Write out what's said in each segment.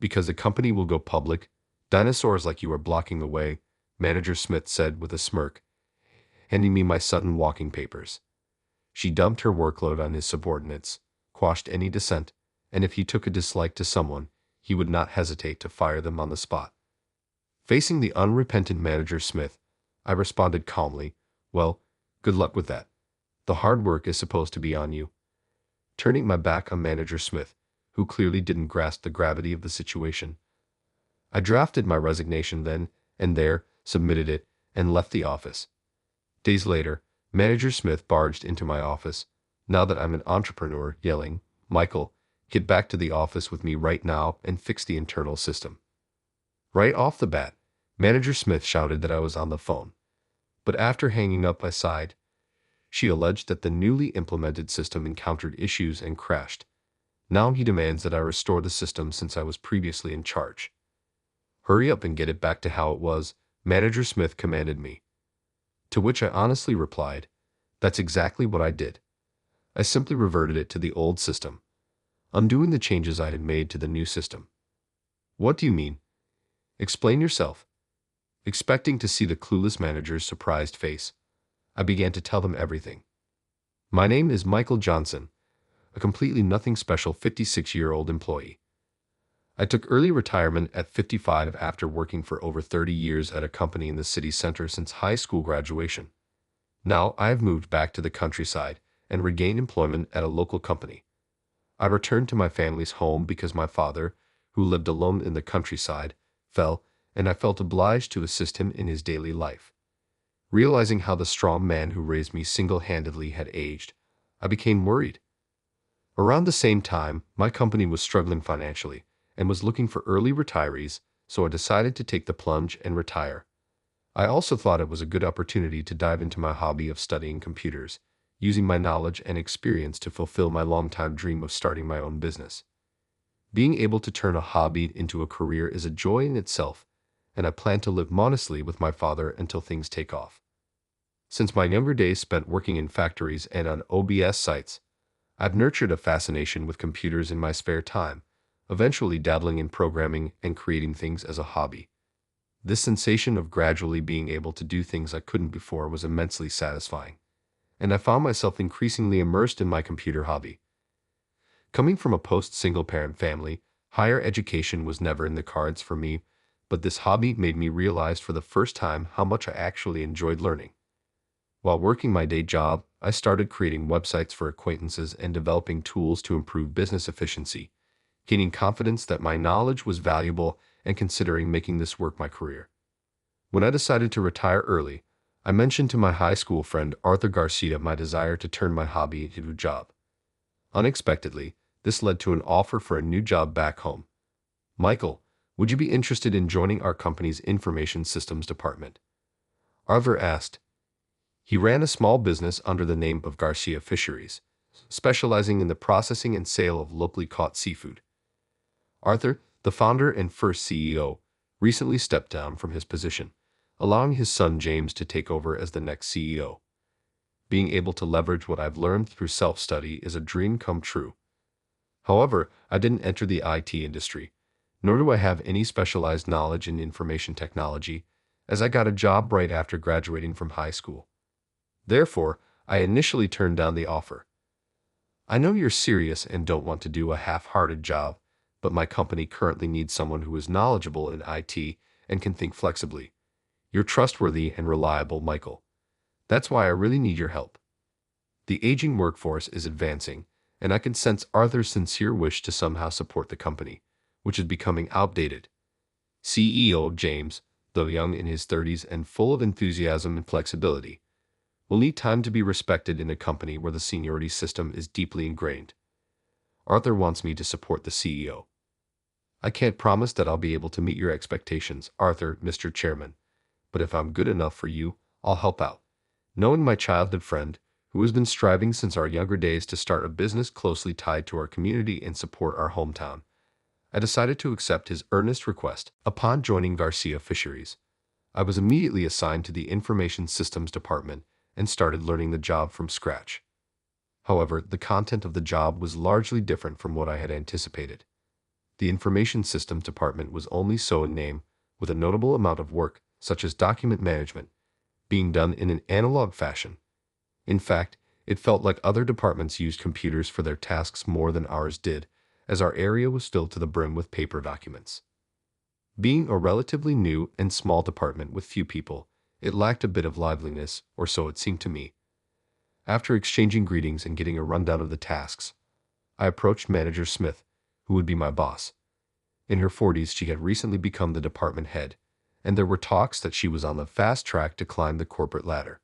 Because the company will go public. Dinosaurs like you are blocking the way, Manager Smith said with a smirk, handing me my Sutton walking papers. She dumped her workload on his subordinates, quashed any dissent, and if he took a dislike to someone, he would not hesitate to fire them on the spot. Facing the unrepentant Manager Smith, I responded calmly, "Well, good luck with that. The hard work is supposed to be on you." Turning my back on Manager Smith, who clearly didn't grasp the gravity of the situation, I drafted my resignation then and there, submitted it, and left the office. Days later, Manager Smith barged into my office, now that I'm an entrepreneur, yelling, "Michael, get back to the office with me right now and fix the internal system." Right off the bat, Manager Smith shouted that I was on the phone. But after hanging up, I sighed. She alleged that the newly implemented system encountered issues and crashed. Now he demands that I restore the system since I was previously in charge. "Hurry up and get it back to how it was," Manager Smith commanded me. To which I honestly replied, "That's exactly what I did. I simply reverted it to the old system, undoing the changes I had made to the new system." "What do you mean? Explain yourself." Expecting to see the clueless manager's surprised face, I began to tell them everything. "My name is Michael Johnson, a completely nothing special 56-year-old employee. I took early retirement at 55 after working for over 30 years at a company in the city center since high school graduation. Now I have moved back to the countryside and regained employment at a local company. I returned to my family's home because my father, who lived alone in the countryside, fell, and I felt obliged to assist him in his daily life. Realizing how the strong man who raised me single-handedly had aged, I became worried. Around the same time, my company was struggling financially and was looking for early retirees, so I decided to take the plunge and retire. I also thought it was a good opportunity to dive into my hobby of studying computers, using my knowledge and experience to fulfill my longtime dream of starting my own business. Being able to turn a hobby into a career is a joy in itself, and I plan to live modestly with my father until things take off. Since my younger days spent working in factories and on OBS sites, I've nurtured a fascination with computers in my spare time, eventually dabbling in programming and creating things as a hobby. This sensation of gradually being able to do things I couldn't before was immensely satisfying, and I found myself increasingly immersed in my computer hobby. Coming from a post-single-parent family, higher education was never in the cards for me, but this hobby made me realize for the first time how much I actually enjoyed learning. While working my day job, I started creating websites for acquaintances and developing tools to improve business efficiency, gaining confidence that my knowledge was valuable and considering making this work my career. When I decided to retire early, I mentioned to my high school friend Arthur Garcia my desire to turn my hobby into a job. Unexpectedly, this led to an offer for a new job back home. "Michael, would you be interested in joining our company's information systems department?" Arthur asked. He ran a small business under the name of Garcia Fisheries, specializing in the processing and sale of locally caught seafood. Arthur, the founder and first CEO, recently stepped down from his position, allowing his son James to take over as the next CEO. Being able to leverage what I've learned through self-study is a dream come true. However, I didn't enter the IT industry, nor do I have any specialized knowledge in information technology, as I got a job right after graduating from high school. Therefore, I initially turned down the offer. "I know you're serious and don't want to do a half-hearted job, but my company currently needs someone who is knowledgeable in IT and can think flexibly. You're trustworthy and reliable, Michael. That's why I really need your help." The aging workforce is advancing, and I can sense Arthur's sincere wish to somehow support the company, which is becoming outdated. CEO James, though young in his 30s and full of enthusiasm and flexibility, will need time to be respected in a company where the seniority system is deeply ingrained. Arthur wants me to support the CEO. "I can't promise that I'll be able to meet your expectations, Arthur, Mr. Chairman, but if I'm good enough for you, I'll help out." Knowing my childhood friend, who has been striving since our younger days to start a business closely tied to our community and support our hometown, I decided to accept his earnest request. Upon joining Garcia Fisheries, I was immediately assigned to the Information Systems Department and started learning the job from scratch. However, the content of the job was largely different from what I had anticipated. The information systems department was only so in name, with a notable amount of work, such as document management, being done in an analog fashion. In fact, it felt like other departments used computers for their tasks more than ours did, as our area was filled to the brim with paper documents. Being a relatively new and small department with few people, it lacked a bit of liveliness, or so it seemed to me. After exchanging greetings and getting a rundown of the tasks, I approached Manager Smith, who would be my boss. In her 40s, she had recently become the department head, and there were talks that she was on the fast track to climb the corporate ladder.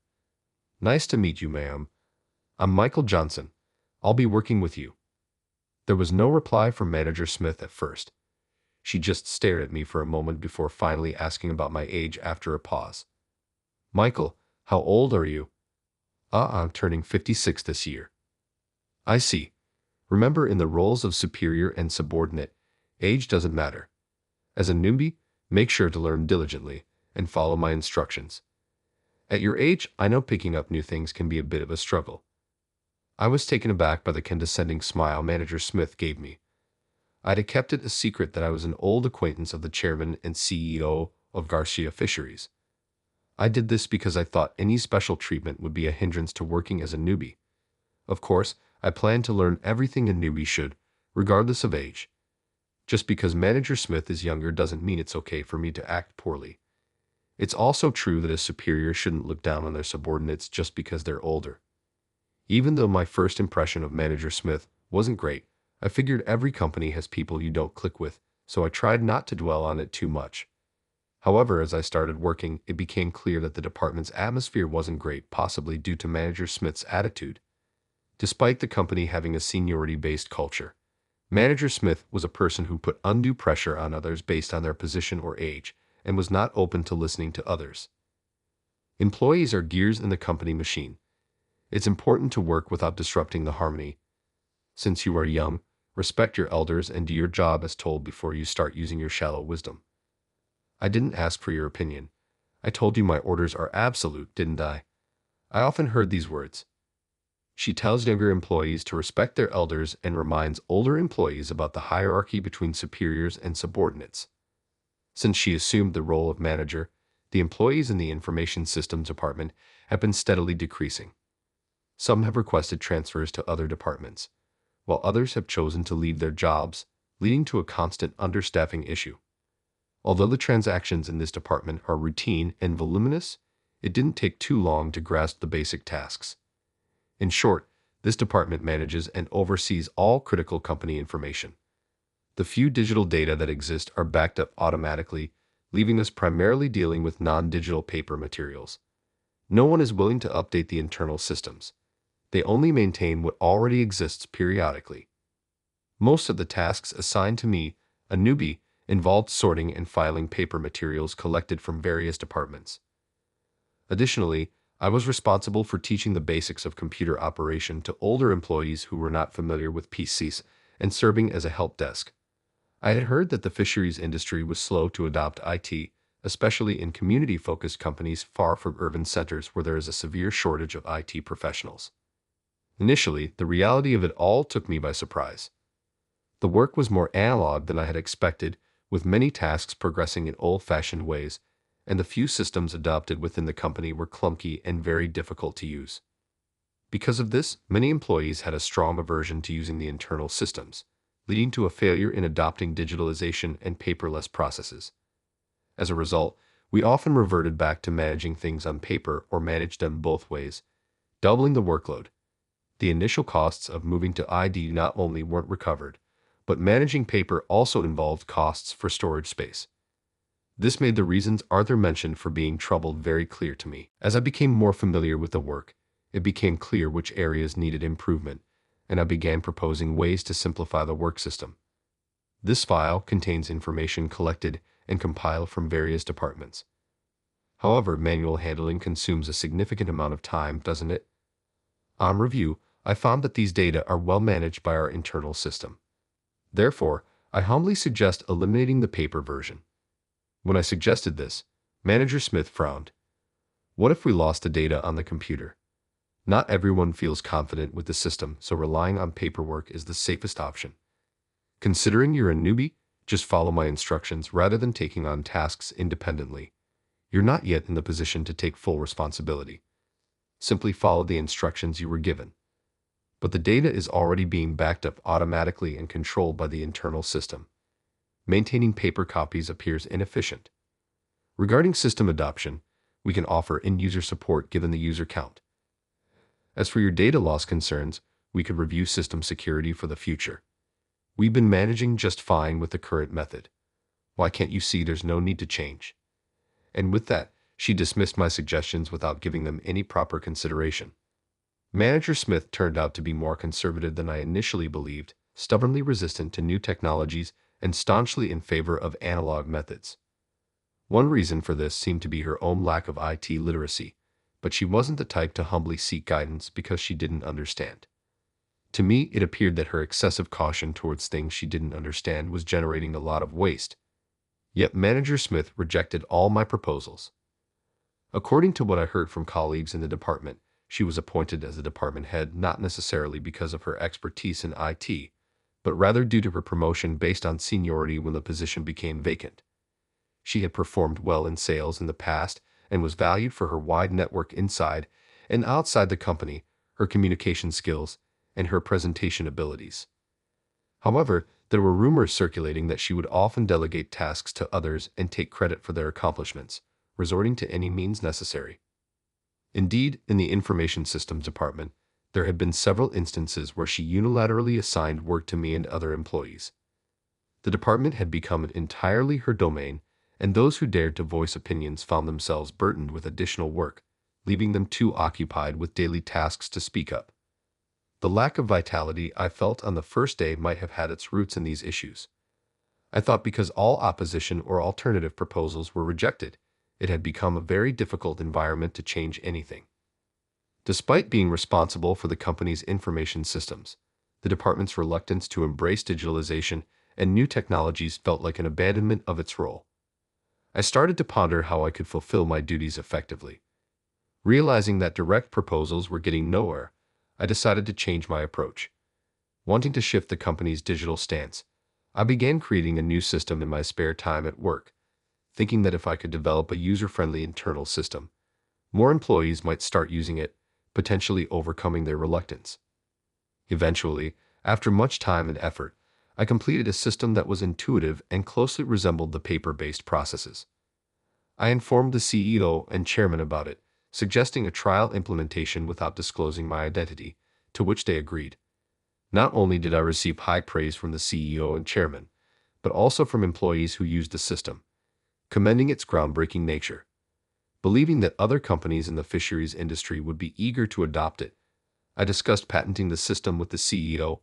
"Nice to meet you, ma'am. I'm Michael Johnson. I'll be working with you." There was no reply from Manager Smith at first. She just stared at me for a moment before finally asking about my age after a pause. "Michael, how old are you?" I'm turning 56 this year." "I see. Remember, in the roles of superior and subordinate, age doesn't matter. As a newbie, make sure to learn diligently and follow my instructions. At your age, I know picking up new things can be a bit of a struggle." I was taken aback by the condescending smile Manager Smith gave me. I'd kept it a secret that I was an old acquaintance of the chairman and CEO of Garcia Fisheries. I did this because I thought any special treatment would be a hindrance to working as a newbie. Of course, I planned to learn everything a newbie should, regardless of age. Just because Manager Smith is younger doesn't mean it's okay for me to act poorly. It's also true that a superior shouldn't look down on their subordinates just because they're older. Even though my first impression of Manager Smith wasn't great, I figured every company has people you don't click with, so I tried not to dwell on it too much. However, as I started working, it became clear that the department's atmosphere wasn't great, possibly due to Manager Smith's attitude. Despite the company having a seniority-based culture, Manager Smith was a person who put undue pressure on others based on their position or age, and was not open to listening to others. Employees are gears in the company machine. It's important to work without disrupting the harmony. Since you are young, respect your elders and do your job as told before you start using your shallow wisdom. I didn't ask for your opinion. I told you my orders are absolute, didn't I? I often heard these words. She tells younger employees to respect their elders and reminds older employees about the hierarchy between superiors and subordinates. Since she assumed the role of manager, the employees in the information systems department have been steadily decreasing. Some have requested transfers to other departments, while others have chosen to leave their jobs, leading to a constant understaffing issue. Although the transactions in this department are routine and voluminous, it didn't take too long to grasp the basic tasks. In short, this department manages and oversees all critical company information. The few digital data that exist are backed up automatically, leaving us primarily dealing with non-digital paper materials. No one is willing to update the internal systems. They only maintain what already exists periodically. Most of the tasks assigned to me, a newbie, involved sorting and filing paper materials collected from various departments. Additionally, I was responsible for teaching the basics of computer operation to older employees who were not familiar with PCs and serving as a help desk. I had heard that the fisheries industry was slow to adopt IT, especially in community-focused companies far from urban centers where there is a severe shortage of IT professionals. Initially, the reality of it all took me by surprise. The work was more analog than I had expected, with many tasks progressing in old-fashioned ways, and the few systems adopted within the company were clunky and very difficult to use. Because of this, many employees had a strong aversion to using the internal systems, leading to a failure in adopting digitalization and paperless processes. As a result, we often reverted back to managing things on paper or managed them both ways, doubling the workload. The initial costs of moving to ID not only weren't recovered, but managing paper also involved costs for storage space. This made the reasons Arthur mentioned for being troubled very clear to me. As I became more familiar with the work, it became clear which areas needed improvement, and I began proposing ways to simplify the work system. This file contains information collected and compiled from various departments. However, manual handling consumes a significant amount of time, doesn't it? On review, I found that these data are well managed by our internal system. Therefore, I humbly suggest eliminating the paper version. When I suggested this, Manager Smith frowned. What if we lost the data on the computer? Not everyone feels confident with the system, so relying on paperwork is the safest option. Considering you're a newbie, Just follow my instructions rather than taking on tasks independently. You're not yet in the position to take full responsibility. Simply follow the instructions you were given. But the data is already being backed up automatically and controlled by the internal system. Maintaining paper copies appears inefficient. Regarding system adoption, we can offer end-user support given the user count. As for your data loss concerns, we could review system security for the future. We've been managing just fine with the current method. Why can't you see there's no need to change? And with that, she dismissed my suggestions without giving them any proper consideration. Manager Smith turned out to be more conservative than I initially believed, stubbornly resistant to new technologies and staunchly in favor of analog methods. One reason for this seemed to be her own lack of IT literacy, but she wasn't the type to humbly seek guidance because she didn't understand. To me, it appeared that her excessive caution towards things she didn't understand was generating a lot of waste. Yet Manager Smith rejected all my proposals. According to what I heard from colleagues in the department, she was appointed as a department head not necessarily because of her expertise in IT, but rather due to her promotion based on seniority when the position became vacant. She had performed well in sales in the past and was valued for her wide network inside and outside the company, her communication skills, and her presentation abilities. However, there were rumors circulating that she would often delegate tasks to others and take credit for their accomplishments, resorting to any means necessary. Indeed, in the information systems department, there had been several instances where she unilaterally assigned work to me and other employees. The department had become entirely her domain, and those who dared to voice opinions found themselves burdened with additional work, leaving them too occupied with daily tasks to speak up. The lack of vitality I felt on the first day might have had its roots in these issues. I thought because all opposition or alternative proposals were rejected, it had become a very difficult environment to change anything. Despite being responsible for the company's information systems, the department's reluctance to embrace digitalization and new technologies felt like an abandonment of its role. I started to ponder how I could fulfill my duties effectively. Realizing that direct proposals were getting nowhere, I decided to change my approach. Wanting to shift the company's digital stance, I began creating a new system in my spare time at work, thinking that if I could develop a user-friendly internal system, more employees might start using it, potentially overcoming their reluctance. Eventually, after much time and effort, I completed a system that was intuitive and closely resembled the paper-based processes. I informed the CEO and chairman about it, suggesting a trial implementation without disclosing my identity, to which they agreed. Not only did I receive high praise from the CEO and chairman, but also from employees who used the system, commending its groundbreaking nature. Believing that other companies in the fisheries industry would be eager to adopt it, I discussed patenting the system with the CEO.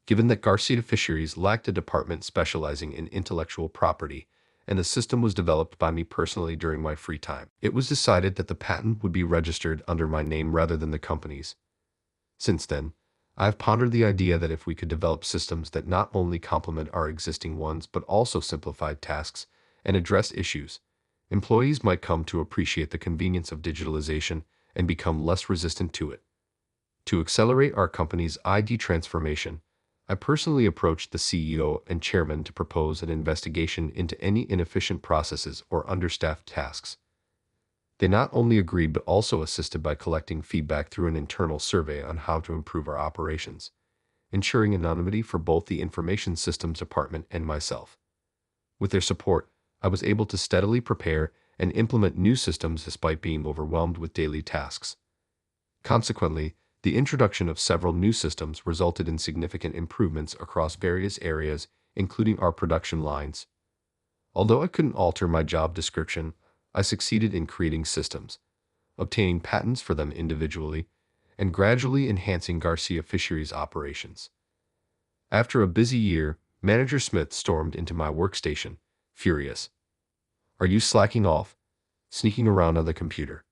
Given that Garcia Fisheries lacked a department specializing in intellectual property, and the system was developed by me personally during my free time, it was decided that the patent would be registered under my name rather than the company's. Since then, I've pondered the idea that if we could develop systems that not only complement our existing ones but also simplify tasks and address issues, employees might come to appreciate the convenience of digitalization and become less resistant to it. To accelerate our company's ID transformation, I personally approached the CEO and chairman to propose an investigation into any inefficient processes or understaffed tasks. They not only agreed but also assisted by collecting feedback through an internal survey on how to improve our operations, ensuring anonymity for both the information systems department and myself. With their support, I was able to steadily prepare and implement new systems despite being overwhelmed with daily tasks. Consequently, the introduction of several new systems resulted in significant improvements across various areas, including our production lines. Although I couldn't alter my job description, I succeeded in creating systems, obtaining patents for them individually, and gradually enhancing Garcia Fisheries operations. After a busy year, Manager Smith stormed into my workstation, furious. "Are you slacking off? Sneaking around on the computer?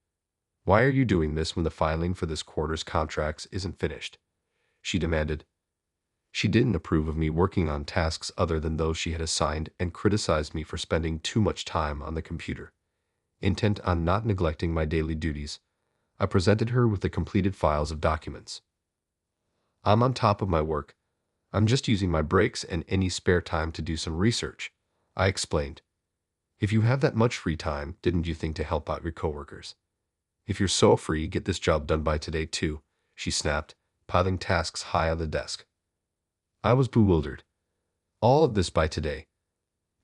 Why are you doing this when the filing for this quarter's contracts isn't finished?" she demanded. She didn't approve of me working on tasks other than those she had assigned and criticized me for spending too much time on the computer. Intent on not neglecting my daily duties, I presented her with the completed files of documents. "I'm on top of my work. I'm just using my breaks and any spare time to do some research, I explained. If you have that much free time, didn't you think to help out your coworkers? If you're so free, get this job done by today too, she snapped, piling tasks high on the desk. I was bewildered. All of this by today.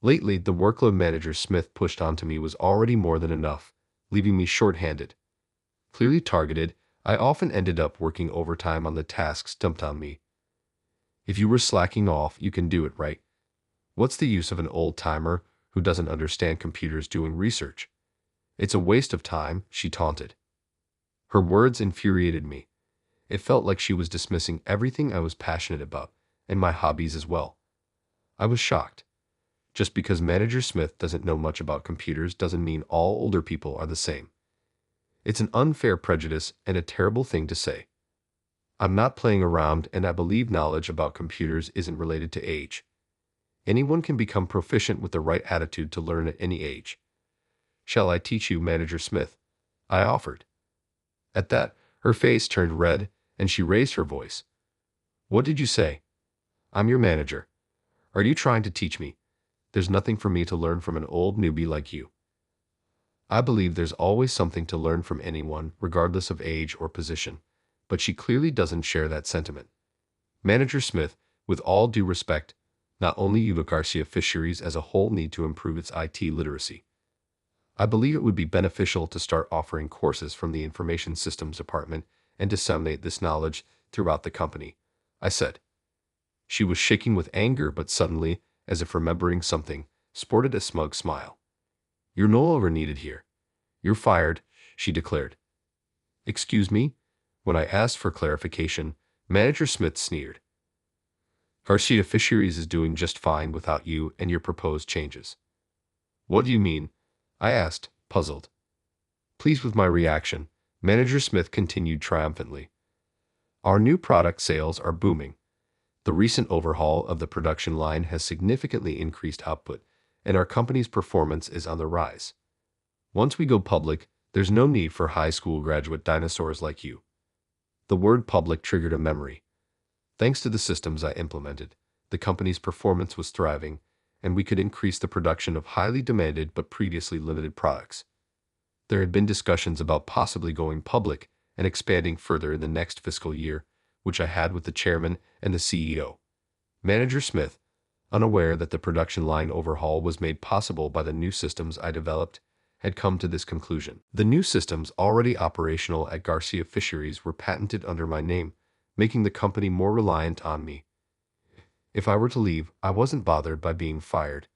Lately, the workload Manager Smith pushed onto me was already more than enough, leaving me short-handed. Clearly targeted, I often ended up working overtime on the tasks dumped on me. If you were slacking off, you can do it, right? What's the use of an old-timer who doesn't understand computers doing research? It's a waste of time, she taunted. Her words infuriated me. It felt like she was dismissing everything I was passionate about, and my hobbies as well. I was shocked. Just because Manager Smith doesn't know much about computers doesn't mean all older people are the same. It's an unfair prejudice and a terrible thing to say. I'm not playing around, and I believe knowledge about computers isn't related to age. Anyone can become proficient with the right attitude to learn at any age. Shall I teach you, Manager Smith? I offered. At that, her face turned red, and she raised her voice. What did you say? I'm your manager. Are you trying to teach me? There's nothing for me to learn from an old newbie like you. I believe there's always something to learn from anyone, regardless of age or position, but she clearly doesn't share that sentiment. Manager Smith, with all due respect, not only you but Garcia Fisheries as a whole need to improve its IT literacy. I believe it would be beneficial to start offering courses from the Information Systems Department and disseminate this knowledge throughout the company, I said. She was shaking with anger, but suddenly, as if remembering something, sported a smug smile. You're no longer needed here. You're fired, she declared. Excuse me? When I asked for clarification, Manager Smith sneered. Garcia Fisheries is doing just fine without you and your proposed changes. What do you mean? I asked, puzzled. Pleased with my reaction, Manager Smith continued triumphantly. Our new product sales are booming. The recent overhaul of the production line has significantly increased output, and our company's performance is on the rise. Once we go public, there's no need for high school graduate dinosaurs like you. The word public triggered a memory. Thanks to the systems I implemented, the company's performance was thriving, and we could increase the production of highly demanded but previously limited products. There had been discussions about possibly going public and expanding further in the next fiscal year, which I had with the chairman and the CEO. Manager Smith, unaware that the production line overhaul was made possible by the new systems I developed, had come to this conclusion. The new systems already operational at Garcia Fisheries were patented under my name, making the company more reliant on me. If I were to leave, I wasn't bothered by being fired.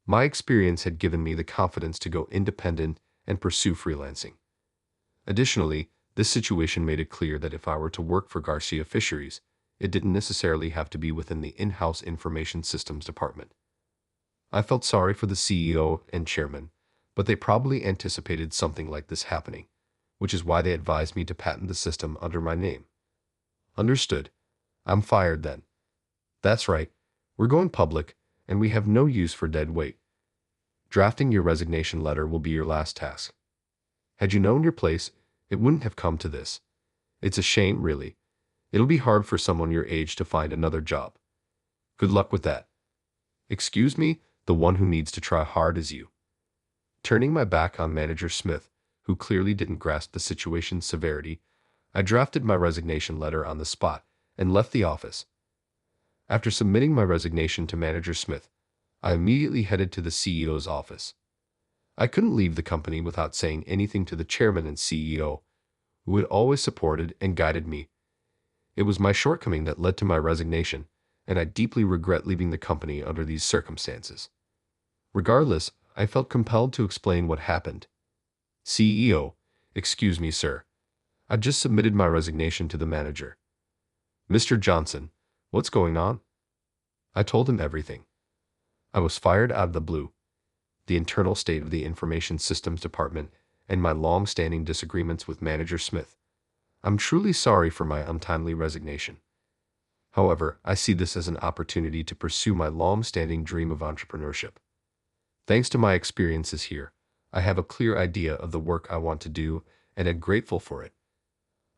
My experience had given me the confidence to go independent and pursue freelancing. Additionally, this situation made it clear that if I were to work for Garcia Fisheries, it didn't necessarily have to be within the in-house information systems department. I felt sorry for the CEO and chairman, but they probably anticipated something like this happening, which is why they advised me to patent the system under my name. Understood. I'm fired then. That's right. We're going public, and we have no use for dead weight. Drafting your resignation letter will be your last task. Had you known your place, it wouldn't have come to this. It's a shame, really. It'll be hard for someone your age to find another job. Good luck with that. Excuse me, the one who needs to try hard is you. Turning my back on Manager Smith, who clearly didn't grasp the situation's severity, I drafted my resignation letter on the spot and left the office. After submitting my resignation to Manager Smith, I immediately headed to the CEO's office. I couldn't leave the company without saying anything to the chairman and CEO, who had always supported and guided me. It was my shortcoming that led to my resignation, and I deeply regret leaving the company under these circumstances. Regardless, I felt compelled to explain what happened. CEO, excuse me, sir. I just submitted my resignation to the manager. Mr. Johnson, what's going on? I told him everything. I was fired out of the blue. The internal state of the Information Systems Department, and my long-standing disagreements with Manager Smith. I'm truly sorry for my untimely resignation. However, I see this as an opportunity to pursue my long-standing dream of entrepreneurship. Thanks to my experiences here, I have a clear idea of the work I want to do and am grateful for it.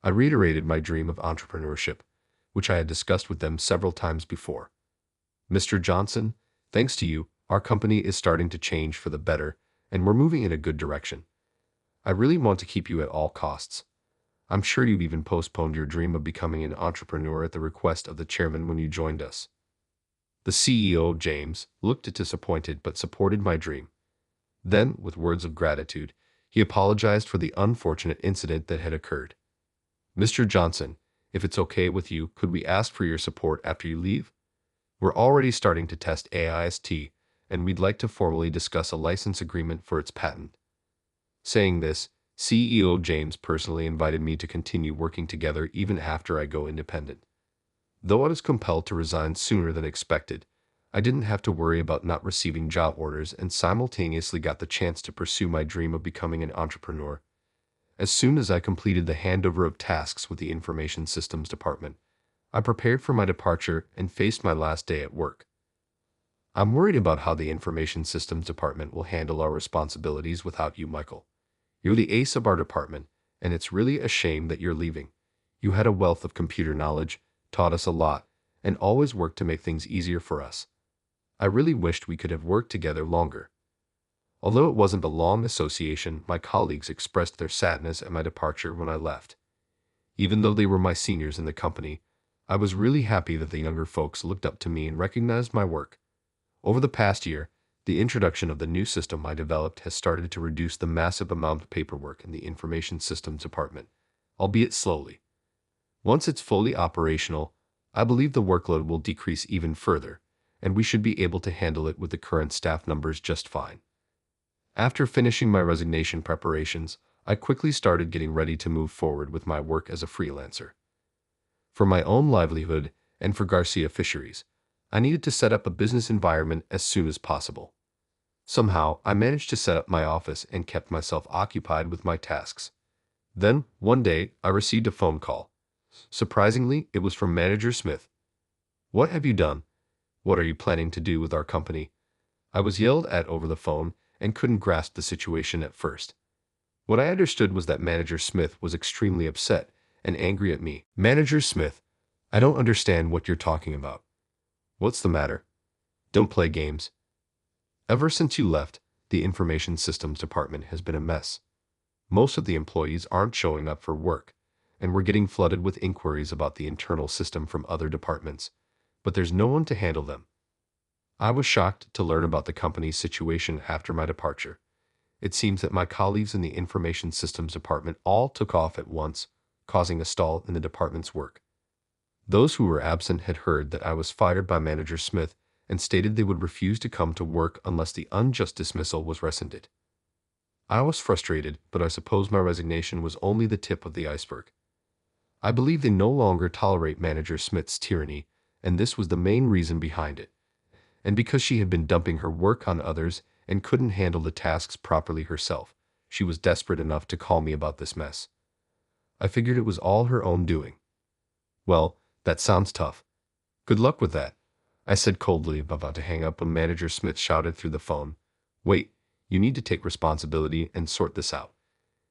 I reiterated my dream of entrepreneurship, which I had discussed with them several times before. Mr. Johnson, thanks to you, our company is starting to change for the better, and we're moving in a good direction. I really want to keep you at all costs. I'm sure you've even postponed your dream of becoming an entrepreneur at the request of the chairman when you joined us. The CEO, James, looked disappointed but supported my dream. Then, with words of gratitude, he apologized for the unfortunate incident that had occurred. Mr. Johnson, if it's okay with you, could we ask for your support after you leave? We're already starting to test AIST, and we'd like to formally discuss a license agreement for its patent. Saying this, CEO James personally invited me to continue working together even after I go independent. Though I was compelled to resign sooner than expected, I didn't have to worry about not receiving job orders and simultaneously got the chance to pursue my dream of becoming an entrepreneur. As soon as I completed the handover of tasks with the Information Systems Department, I prepared for my departure and faced my last day at work. I'm worried about how the Information Systems Department will handle our responsibilities without you, Michael. You're the ace of our department, and it's really a shame that you're leaving. You had a wealth of computer knowledge, taught us a lot, and always worked to make things easier for us. I really wished we could have worked together longer. Although it wasn't a long association, my colleagues expressed their sadness at my departure when I left. Even though they were my seniors in the company, I was really happy that the younger folks looked up to me and recognized my work. Over the past year, the introduction of the new system I developed has started to reduce the massive amount of paperwork in the Information Systems Department, albeit slowly. Once it's fully operational, I believe the workload will decrease even further, and we should be able to handle it with the current staff numbers just fine. After finishing my resignation preparations, I quickly started getting ready to move forward with my work as a freelancer. For my own livelihood and for Garcia Fisheries, I needed to set up a business environment as soon as possible. Somehow, I managed to set up my office and kept myself occupied with my tasks. Then, one day, I received a phone call. Surprisingly, it was from Manager Smith. "What have you done? What are you planning to do with our company?" I was yelled at over the phone and couldn't grasp the situation at first. What I understood was that Manager Smith was extremely upset and angry at me. "Manager Smith, I don't understand what you're talking about. What's the matter? Don't play games. Ever since you left, the Information Systems Department has been a mess. Most of the employees aren't showing up for work, and we're getting flooded with inquiries about the internal system from other departments, but there's no one to handle them." I was shocked to learn about the company's situation after my departure. It seems that my colleagues in the Information Systems Department all took off at once, causing a stall in the department's work. Those who were absent had heard that I was fired by Manager Smith and stated they would refuse to come to work unless the unjust dismissal was rescinded. I was frustrated, but I suppose my resignation was only the tip of the iceberg. I believe they no longer tolerate Manager Smith's tyranny, and this was the main reason behind it. And because she had been dumping her work on others and couldn't handle the tasks properly herself, she was desperate enough to call me about this mess. I figured it was all her own doing. "Well, that sounds tough. Good luck with that," I said coldly, about to hang up when Manager Smith shouted through the phone. "Wait, you need to take responsibility and sort this out.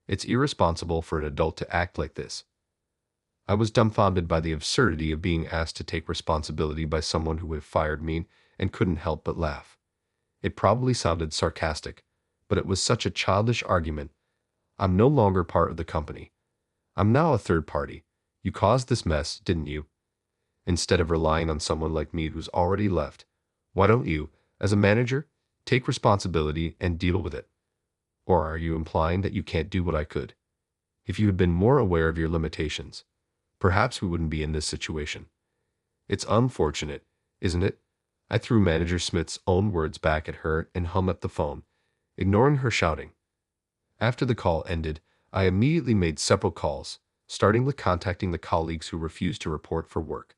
It's irresponsible for an adult to act like this." I was dumbfounded by the absurdity of being asked to take responsibility by someone who had fired me and couldn't help but laugh. It probably sounded sarcastic, but it was such a childish argument. I'm no longer part of the company. I'm now a third party. You caused this mess, didn't you? Instead of relying on someone like me who's already left, why don't you, as a manager, take responsibility and deal with it? Or are you implying that you can't do what I could? If you had been more aware of your limitations, perhaps we wouldn't be in this situation. It's unfortunate, isn't it? I threw Manager Smith's own words back at her and hung up the phone, ignoring her shouting. After the call ended, I immediately made several calls, starting with contacting the colleagues who refused to report for work.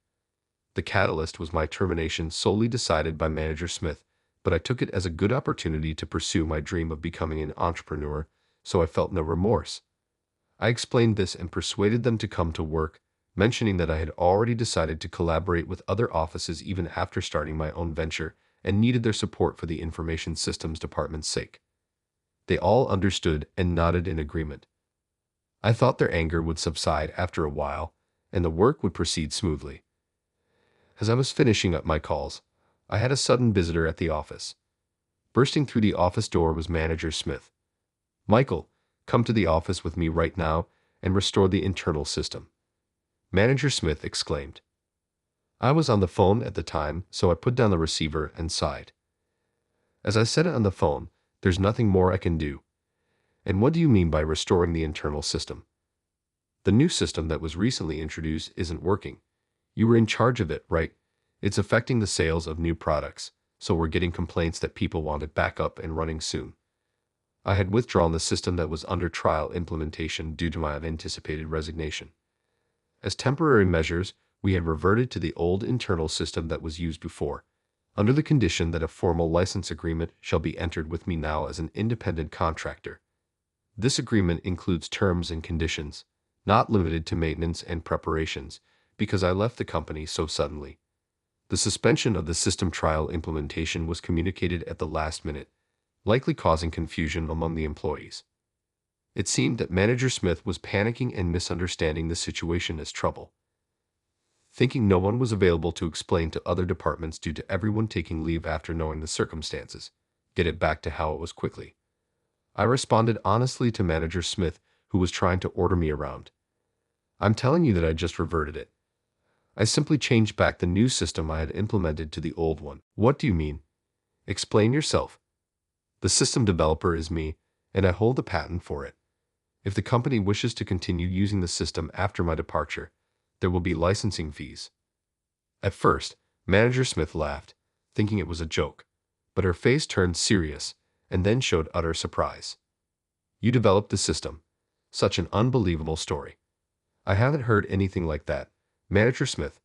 The catalyst was my termination, solely decided by Manager Smith, but I took it as a good opportunity to pursue my dream of becoming an entrepreneur, so I felt no remorse. I explained this and persuaded them to come to work, mentioning that I had already decided to collaborate with other offices even after starting my own venture and needed their support for the Information Systems Department's sake. They all understood and nodded in agreement. I thought their anger would subside after a while, and the work would proceed smoothly. As I was finishing up my calls, I had a sudden visitor at the office. Bursting through the office door was Manager Smith. "Michael, come to the office with me right now and restore the internal system," Manager Smith exclaimed. I was on the phone at the time, so I put down the receiver and sighed. As I said it on the phone, "There's nothing more I can do." "And what do you mean by restoring the internal system?" "The new system that was recently introduced isn't working. You were in charge of it, right? It's affecting the sales of new products, so we're getting complaints that people want it back up and running soon." I had withdrawn the system that was under trial implementation due to my unanticipated resignation. As temporary measures, we had reverted to the old internal system that was used before, under the condition that a formal license agreement shall be entered with me now as an independent contractor. This agreement includes terms and conditions, not limited to maintenance and preparations, because I left the company so suddenly. The suspension of the system trial implementation was communicated at the last minute, likely causing confusion among the employees. It seemed that Manager Smith was panicking and misunderstanding the situation as trouble. Thinking no one was available to explain to other departments due to everyone taking leave after knowing the circumstances, get it back to how it was quickly. I responded honestly to Manager Smith, who was trying to order me around. "I'm telling you that I just reverted it. I simply changed back the new system I had implemented to the old one." "What do you mean? Explain yourself." "The system developer is me, and I hold the patent for it. If the company wishes to continue using the system after my departure, there will be licensing fees." At first, Manager Smith laughed, thinking it was a joke, but her face turned serious and then showed utter surprise. "You developed the system. Such an unbelievable story. I haven't heard anything like that, Manager Smith.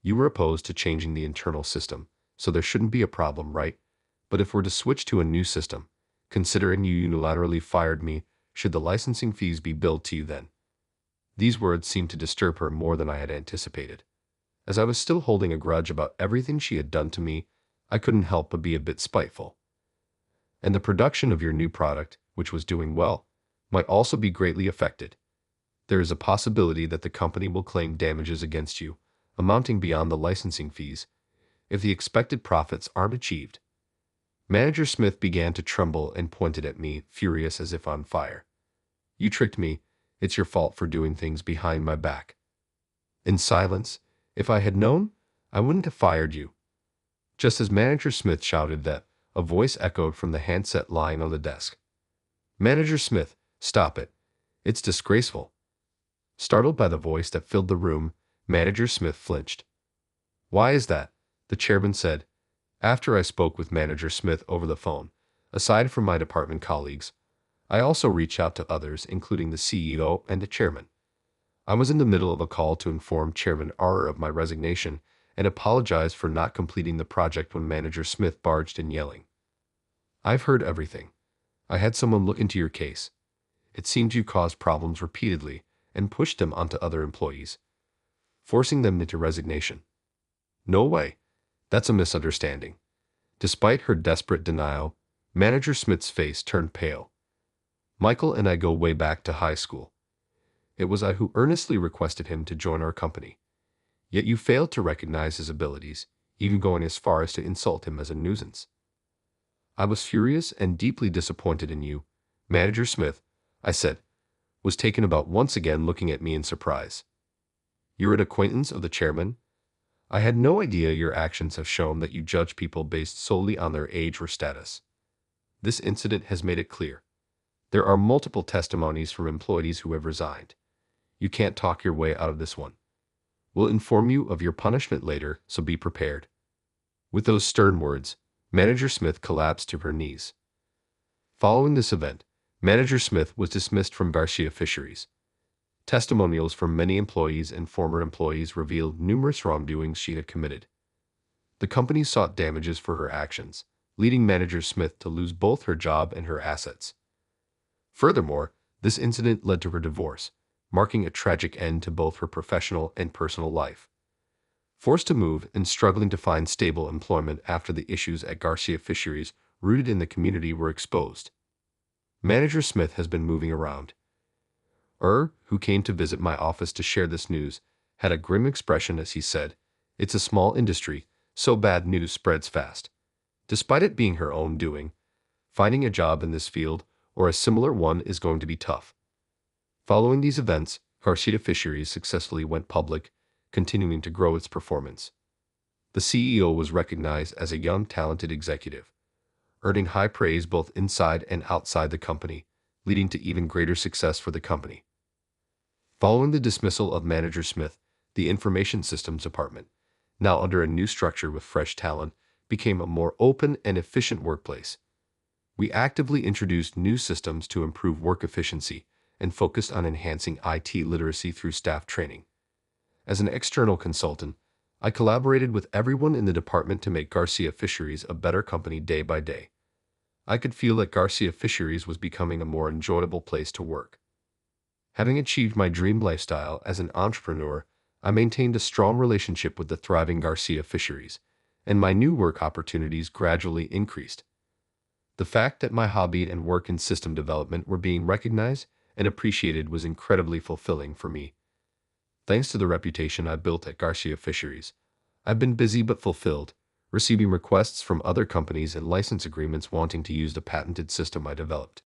You were opposed to changing the internal system, so there shouldn't be a problem, right? But if we're to switch to a new system, considering you unilaterally fired me, should the licensing fees be billed to you then?" These words seemed to disturb her more than I had anticipated. As I was still holding a grudge about everything she had done to me, I couldn't help but be a bit spiteful. "And the production of your new product, which was doing well, might also be greatly affected. There is a possibility that the company will claim damages against you, amounting beyond the licensing fees, if the expected profits aren't achieved." Manager Smith began to tremble and pointed at me, furious as if on fire. "You tricked me. It's your fault for doing things behind my back." In silence, if I had known, I wouldn't have fired you. Just as Manager Smith shouted that, a voice echoed from the handset lying on the desk. "Manager Smith, stop it. It's disgraceful." Startled by the voice that filled the room, Manager Smith flinched. "Why is that?" the chairman said. After I spoke with Manager Smith over the phone, aside from my department colleagues, I also reached out to others, including the CEO and the chairman. I was in the middle of a call to inform Chairman R of my resignation and apologize for not completing the project when Manager Smith barged in yelling, "I've heard everything. I had someone look into your case. It seems you caused problems repeatedly and pushed them onto other employees, forcing them into resignation." "No way. That's a misunderstanding." Despite her desperate denial, Manager Smith's face turned pale. "Michael and I go way back to high school. It was I who earnestly requested him to join our company. Yet you failed to recognize his abilities, even going as far as to insult him as a nuisance." "I was furious and deeply disappointed in you, Manager Smith," I said, was taken aback once again looking at me in surprise. "You're an acquaintance of the chairman? I had no idea your actions have shown that you judge people based solely on their age or status. This incident has made it clear. There are multiple testimonies from employees who have resigned. You can't talk your way out of this one. We'll inform you of your punishment later, so be prepared." With those stern words, Manager Smith collapsed to her knees. Following this event, Manager Smith was dismissed from Garcia Fisheries. Testimonials from many employees and former employees revealed numerous wrongdoings she had committed. The company sought damages for her actions, leading Manager Smith to lose both her job and her assets. Furthermore, this incident led to her divorce, marking a tragic end to both her professional and personal life. Forced to move and struggling to find stable employment after the issues at Garcia Fisheries rooted in the community were exposed, Manager Smith has been moving around. Who came to visit my office to share this news, had a grim expression as he said, It's a small industry, so bad news spreads fast. Despite it being her own doing, finding a job in this field or a similar one is going to be tough. Following these events, Garcia Fisheries successfully went public, continuing to grow its performance. The CEO was recognized as a young, talented executive, earning high praise both inside and outside the company, leading to even greater success for the company. Following the dismissal of Manager Smith, the Information Systems Department, now under a new structure with fresh talent, became a more open and efficient workplace. We actively introduced new systems to improve work efficiency and focused on enhancing IT literacy through staff training. As an external consultant, I collaborated with everyone in the department to make Garcia Fisheries a better company day by day. I could feel that Garcia Fisheries was becoming a more enjoyable place to work. Having achieved my dream lifestyle as an entrepreneur, I maintained a strong relationship with the thriving Garcia Fisheries, and my new work opportunities gradually increased. The fact that my hobby and work in system development were being recognized and appreciated was incredibly fulfilling for me. Thanks to the reputation I built at Garcia Fisheries, I've been busy but fulfilled, receiving requests from other companies and license agreements wanting to use the patented system I developed.